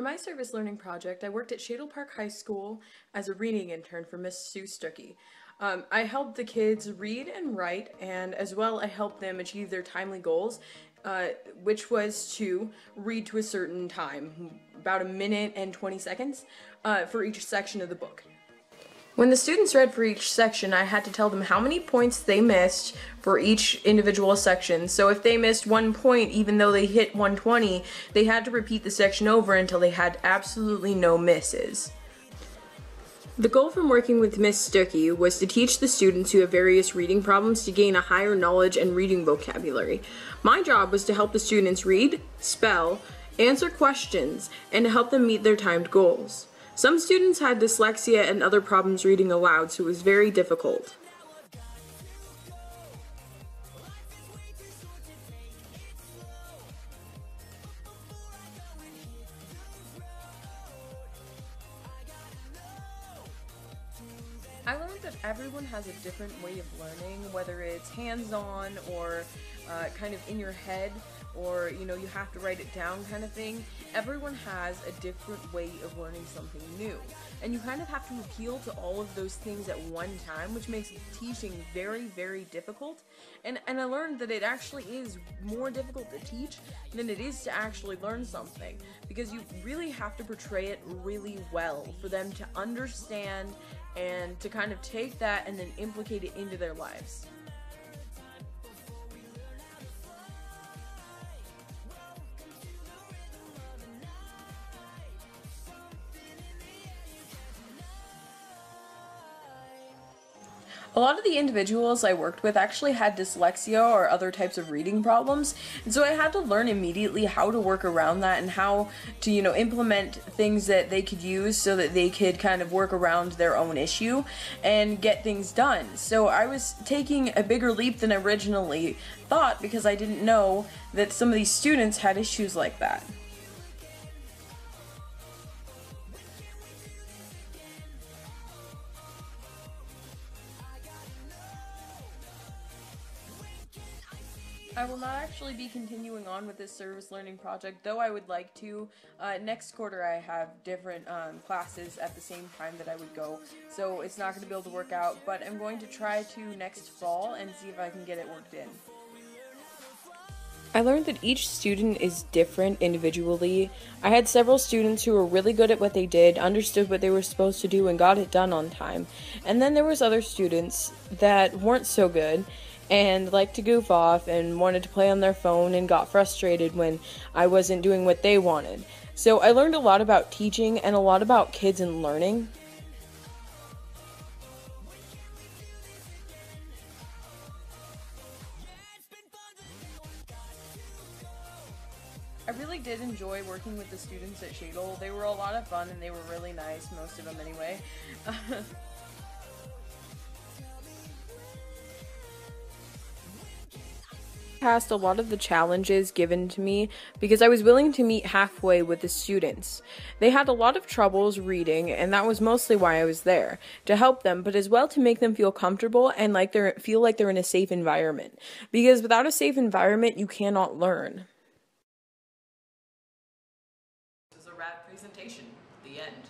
For my service learning project, I worked at Shadle Park High School as a reading intern for Miss Sue Stuckey. I helped the kids read and write, and as well I helped them achieve their timely goals, which was to read to a certain time, about a minute and 20 seconds, for each section of the book. When the students read for each section, I had to tell them how many points they missed for each individual section. So if they missed 1 point, even though they hit 120, they had to repeat the section over until they had absolutely no misses. The goal from working with Miss Stuckey was to teach the students who have various reading problems to gain a higher knowledge and reading vocabulary. My job was to help the students read, spell, answer questions, and to help them meet their timed goals. Some students had dyslexia and other problems reading aloud, so it was very difficult. I learned that everyone has a different way of learning, whether it's hands-on or kind of in your head, or you have to write it down kind of thing. Everyone has a different way of learning something new, and you kind of have to appeal to all of those things at one time, which makes teaching very, very difficult. And I learned that it actually is more difficult to teach than it is to actually learn something, because you really have to portray it really well for them to understand and to kind of take that and then implicate it into their lives. A lot of the individuals I worked with actually had dyslexia or other types of reading problems, and so I had to learn immediately how to work around that and how to, implement things that they could use so that they could kind of work around their own issue and get things done. So I was taking a bigger leap than I originally thought, because I didn't know that some of these students had issues like that. I will not actually be continuing on with this service learning project, though I would like to. Next quarter I have different classes at the same time that I would go, so it's not going to be able to work out, but I'm going to try to next fall and see if I can get it worked in. I learned that each student is different individually. I had several students who were really good at what they did, understood what they were supposed to do, and got it done on time. And then there was other students that weren't so good and liked to goof off and wanted to play on their phone and got frustrated when I wasn't doing what they wanted. So I learned a lot about teaching and a lot about kids and learning. I really did enjoy working with the students at Shadle. They were a lot of fun and they were really nice, most of them anyway. Passed a lot of the challenges given to me because I was willing to meet halfway with the students. They had a lot of troubles reading, and that was mostly why I was there, to help them, but as well to make them feel comfortable and feel like they're in a safe environment. Because without a safe environment, you cannot learn. This is a wrap presentation. The end.